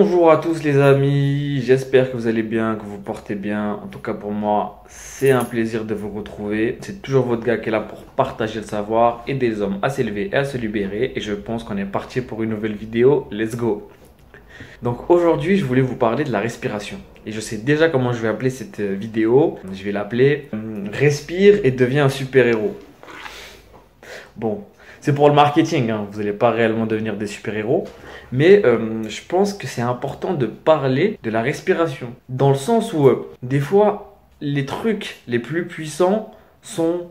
Bonjour à tous les amis, j'espère que vous allez bien, que vous portez bien. En tout cas pour moi, c'est un plaisir de vous retrouver. C'est toujours votre gars qui est là pour partager le savoir, aider les hommes à s'élever et à se libérer. Et je pense qu'on est parti pour une nouvelle vidéo. Let's go! Donc aujourd'hui, je voulais vous parler de la respiration. Et je sais déjà comment je vais appeler cette vidéo. Je vais l'appeler Respire et deviens un super-héros. Bon, c'est pour le marketing, hein. Vous n'allez pas réellement devenir des super-héros. Mais je pense que c'est important de parler de la respiration. Dans le sens où, des fois, les trucs les plus puissants sont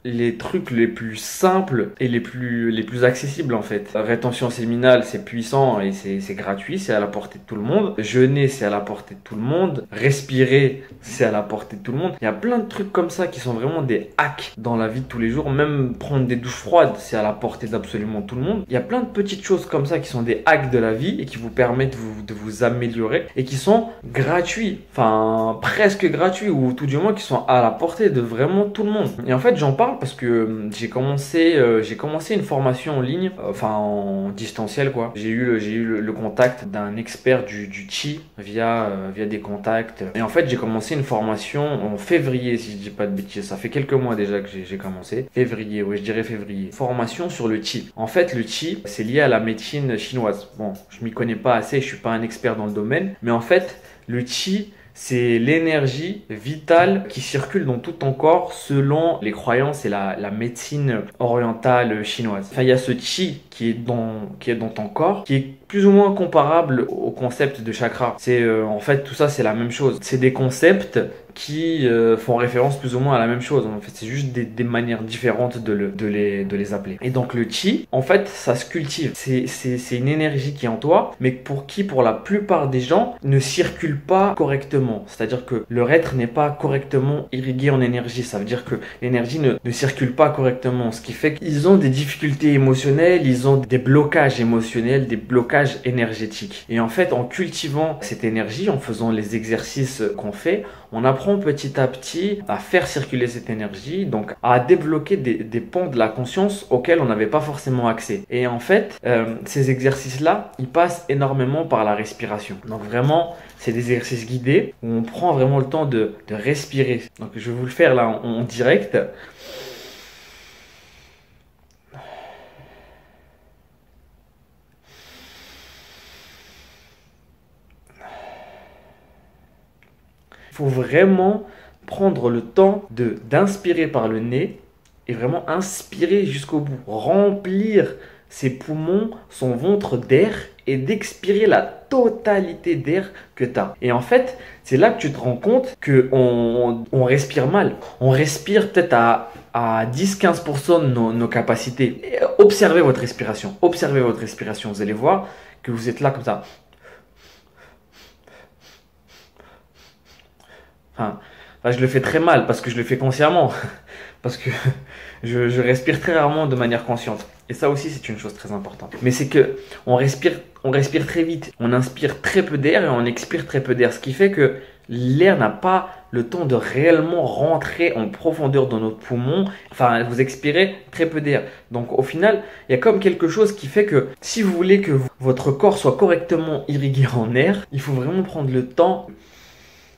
les trucs les plus simples et les plus accessibles en fait. La rétention séminale, c'est puissant et c'est gratuit, c'est à la portée de tout le monde. Jeûner, c'est à la portée de tout le monde. Respirer, c'est à la portée de tout le monde. Il y a plein de trucs comme ça qui sont vraiment des hacks dans la vie de tous les jours. Même prendre des douches froides, c'est à la portée d'absolument tout le monde. Il y a plein de petites choses comme ça qui sont des hacks de la vie et qui vous permettent de vous améliorer et qui sont gratuits, enfin presque gratuits ou tout du moins qui sont à la portée de vraiment tout le monde. Et en fait, j'en parle parce que j'ai commencé une formation en ligne, enfin en distanciel quoi. J'ai eu le contact d'un expert du Qi via des contacts. Et en fait, j'ai commencé une formation en février, si je dis pas de bêtises. Ça fait quelques mois déjà que j'ai commencé. Février, oui, je dirais février. Formation sur le Qi. En fait, le Qi, c'est lié à la médecine chinoise. Bon, je m'y connais pas assez, je suis pas un expert dans le domaine, mais en fait, le Qi, c'est l'énergie vitale qui circule dans tout ton corps selon les croyances et la médecine orientale chinoise. Enfin, il y a ce Qi qui est dans ton corps, qui est plus ou moins comparable au concept de chakra. En fait, tout ça, c'est la même chose. C'est des concepts qui font référence plus ou moins à la même chose. En fait, c'est juste des manières différentes de les appeler. Et donc, le Qi, en fait, ça se cultive. C'est une énergie qui est en toi, mais pour la plupart des gens, ne circule pas correctement. C'est-à-dire que leur être n'est pas correctement irrigué en énergie. Ça veut dire que l'énergie ne circule pas correctement. Ce qui fait qu'ils ont des difficultés émotionnelles, ils ont des blocages émotionnels, des blocages énergétiques. Et en fait, en cultivant cette énergie, en faisant les exercices qu'on fait, on apprend petit à petit à faire circuler cette énergie, donc à débloquer des pans de la conscience auxquels on n'avait pas forcément accès. Et en fait, ces exercices-là, ils passent énormément par la respiration. Donc vraiment, c'est des exercices guidés où on prend vraiment le temps de respirer. Donc je vais vous le faire là en direct. Il faut vraiment prendre le temps d'inspirer par le nez et vraiment inspirer jusqu'au bout. Remplir ses poumons, son ventre d'air et d'expirer la totalité d'air que tu as. Et en fait, c'est là que tu te rends compte qu'on respire mal. On respire peut-être à 10-15% de nos capacités. Et observez votre respiration. Observez votre respiration. Vous allez voir que vous êtes là comme ça. Enfin, je le fais très mal parce que je le fais consciemment. Parce que je respire très rarement de manière consciente. Et ça aussi, c'est une chose très importante. Mais c'est que on respire très vite. On inspire très peu d'air et on expire très peu d'air. Ce qui fait que l'air n'a pas le temps de réellement rentrer en profondeur dans notre poumon. Enfin, vous expirez très peu d'air. Donc au final, il y a comme quelque chose qui fait que si vous voulez que votre corps soit correctement irrigué en air, il faut vraiment prendre le temps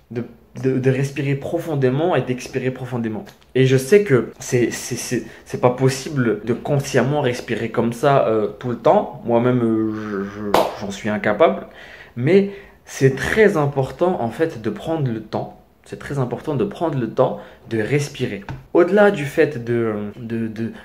de respirer profondément et d'expirer profondément. Et je sais que c'est pas possible de consciemment respirer comme ça tout le temps. Moi-même, j'en suis incapable. Mais c'est très important en fait de prendre le temps. C'est très important de prendre le temps de respirer. Au-delà du fait de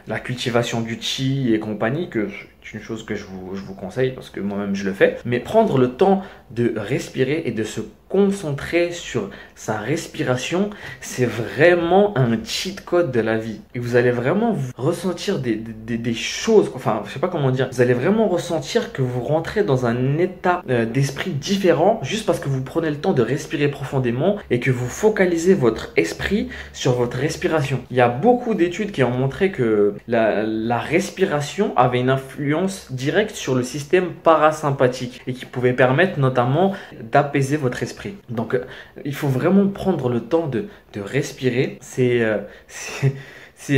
la cultivation du Qi et compagnie, que c'est une chose que je vous conseille parce que moi-même je le fais, mais prendre le temps de respirer et de se concentrer sur sa respiration, c'est vraiment un cheat code de la vie. Et vous allez vraiment ressentir des choses, enfin je sais pas comment dire, vous allez vraiment ressentir que vous rentrez dans un état d'esprit différent juste parce que vous prenez le temps de respirer profondément et que vous focalisez votre esprit sur votre respiration. Il y a beaucoup d'études qui ont montré que la respiration avait une influence directe sur le système parasympathique et qui pouvait permettre notamment d'apaiser votre esprit. Donc il faut vraiment prendre le temps de respirer. C'est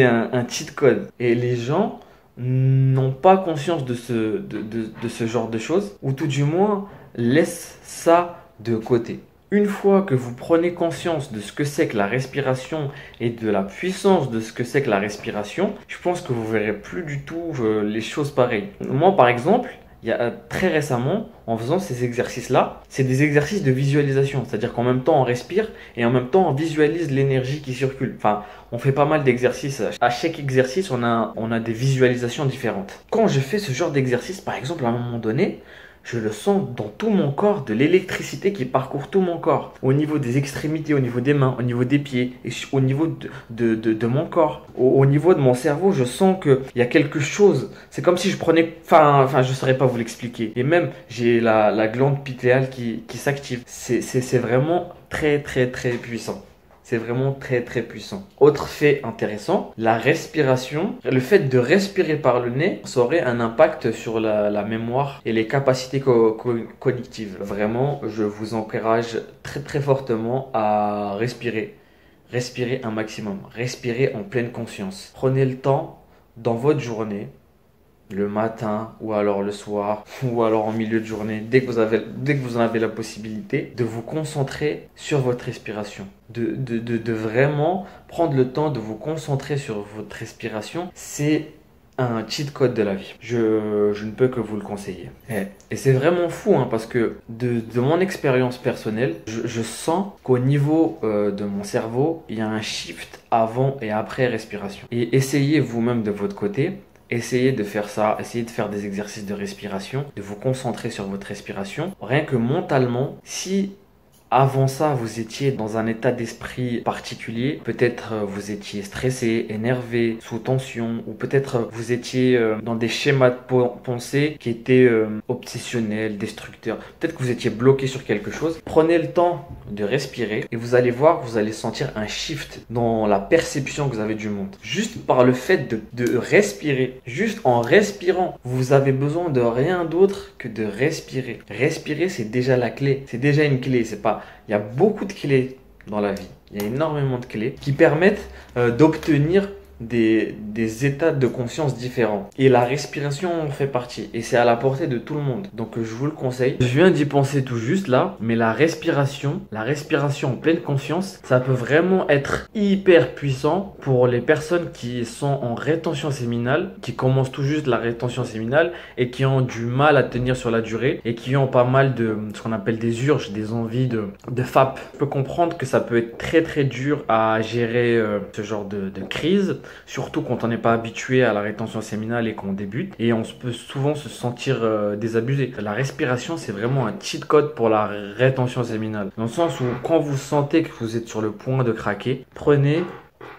un cheat code. Et les gens n'ont pas conscience de ce genre de choses, ou tout du moins laisse ça de côté. Une fois que vous prenez conscience de ce que c'est que la respiration et de la puissance de ce que c'est que la respiration, je pense que vous verrez plus du tout les choses pareilles. Moi, par exemple, il y a très récemment, en faisant ces exercices-là, c'est des exercices de visualisation. C'est-à-dire qu'en même temps, on respire et en même temps, on visualise l'énergie qui circule. Enfin, on fait pas mal d'exercices. À chaque exercice, on a des visualisations différentes. Quand je fais ce genre d'exercice, par exemple, à un moment donné, je le sens dans tout mon corps, de l'électricité qui parcourt tout mon corps. Au niveau des extrémités, au niveau des mains, au niveau des pieds, et au niveau de mon corps. Au niveau de mon cerveau, je sens qu'il y a quelque chose. C'est comme si je prenais... Enfin, je ne saurais pas vous l'expliquer. Et même, j'ai la glande pycnéale qui s'active. C'est vraiment très, très, très puissant. C'est vraiment très très puissant. Autre fait intéressant, la respiration. Le fait de respirer par le nez, ça aurait un impact sur la mémoire et les capacités cognitives. Vraiment, je vous encourage très très fortement à respirer. Respirez un maximum. Respirez en pleine conscience. Prenez le temps dans votre journée, le matin ou alors le soir ou alors en milieu de journée, dès que vous en avez la possibilité, de vous concentrer sur votre respiration. De vraiment prendre le temps de vous concentrer sur votre respiration. C'est un cheat code de la vie. Je ne peux que vous le conseiller. Et c'est vraiment fou hein, parce que de mon expérience personnelle, je sens qu'au niveau de mon cerveau, il y a un shift avant et après respiration. Et essayez vous-même de votre côté. Essayez de faire ça, essayez de faire des exercices de respiration, de vous concentrer sur votre respiration. Rien que mentalement, si avant ça vous étiez dans un état d'esprit particulier, peut-être vous étiez stressé, énervé, sous tension, ou peut-être vous étiez dans des schémas de pensée qui étaient obsessionnels, destructeurs. Peut-être que vous étiez bloqué sur quelque chose. Prenez le temps de respirer et vous allez voir, vous allez sentir un shift dans la perception que vous avez du monde. Juste par le fait de respirer, juste en respirant, vous avez besoin de rien d'autre que de respirer. Respirer, c'est déjà la clé. C'est déjà une clé. C'est pas... Il y a beaucoup de clés dans la vie. Il y a énormément de clés qui permettent d'obtenir des états de conscience différents. Et la respiration en fait partie. Et c'est à la portée de tout le monde. Donc je vous le conseille. Je viens d'y penser tout juste là. Mais la respiration en pleine conscience, ça peut vraiment être hyper puissant pour les personnes qui sont en rétention séminale, qui commencent tout juste la rétention séminale et qui ont du mal à tenir sur la durée et qui ont pas mal de ce qu'on appelle des urges, des envies de FAP. Je peux comprendre que ça peut être très très dur à gérer ce genre de crise. Surtout quand on n'est pas habitué à la rétention séminale et qu'on débute. Et on peut souvent se sentir désabusé. La respiration, c'est vraiment un cheat code pour la rétention séminale. Dans le sens où quand vous sentez que vous êtes sur le point de craquer, prenez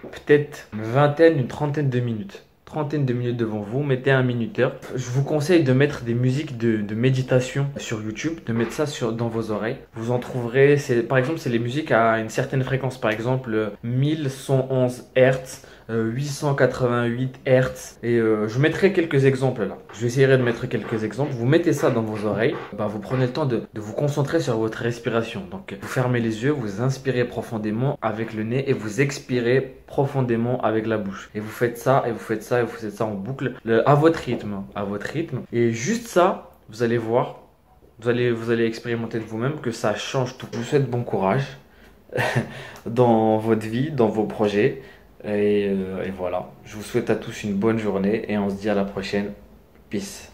peut-être une trentaine de minutes. Devant vous, mettez un minuteur. Je vous conseille de mettre des musiques de méditation sur YouTube, de mettre ça dans vos oreilles. Vous en trouverez, par exemple, c'est les musiques à une certaine fréquence, par exemple 1111 Hz, 888 Hz et je mettrai quelques exemples là. Je essaierai de mettre quelques exemples. Vous mettez ça dans vos oreilles, vous prenez le temps de vous concentrer sur votre respiration. Donc vous fermez les yeux, vous inspirez profondément avec le nez et vous expirez profondément avec la bouche. Et vous faites ça et vous faites ça et vous faites ça en boucle à votre rythme, Et juste ça, vous allez voir, vous allez expérimenter de vous-même que ça change tout. Je vous souhaite bon courage dans votre vie, dans vos projets. Et voilà, je vous souhaite à tous une bonne journée et on se dit à la prochaine. Peace.